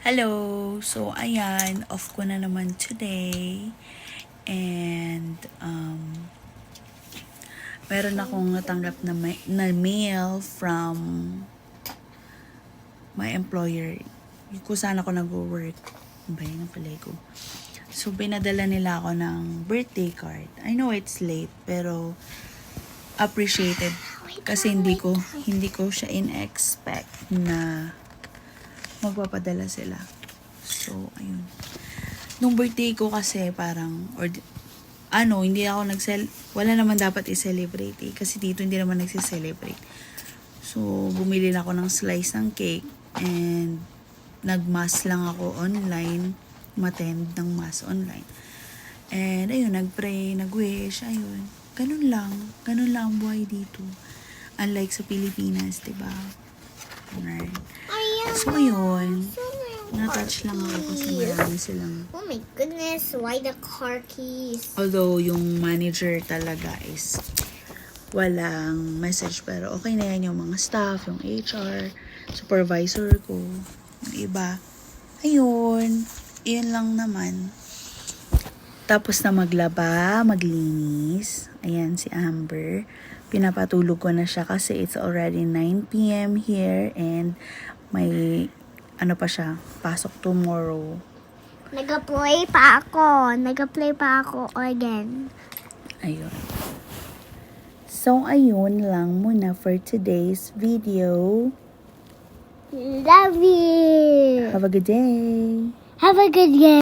Hello! So, ayan, off ko na naman today. And, meron akong natanggap na, mail from my employer. Kung saan ako nag-work. Bayan ng palay ko. So, binadala nila ako ng birthday card. I know it's late, pero appreciated. Kasi hindi ko siya in-expect na magpapadala sila. So, ayun. Nung birthday ko kasi parang, hindi ako wala naman dapat i-celebrate eh. Kasi dito hindi naman nagsi-celebrate. So, bumili na ako ng slice ng cake and nag-mass lang ako online. Umattend ng mass online. And ayun, nag-pray, nag-wish, ayun. Ganun lang ang buhay dito. Unlike sa Pilipinas, diba? Alright. So, ayun. Na-touch lang ako kasi marami silang... Oh my goodness, why the car keys? Although, yung manager talaga is walang message. Pero okay na yan yung mga staff, yung HR, supervisor ko, yung iba. Ayun. Iyon lang naman. Tapos na maglaba, maglinis. Ayan si Amber. Pinapatulog ko na siya kasi it's already 9 p.m. here and may pa siya, pasok tomorrow. Nag-play pa ako again. Ayun. So, ayun lang muna for today's video. Love you. Have a good day. Have a good day.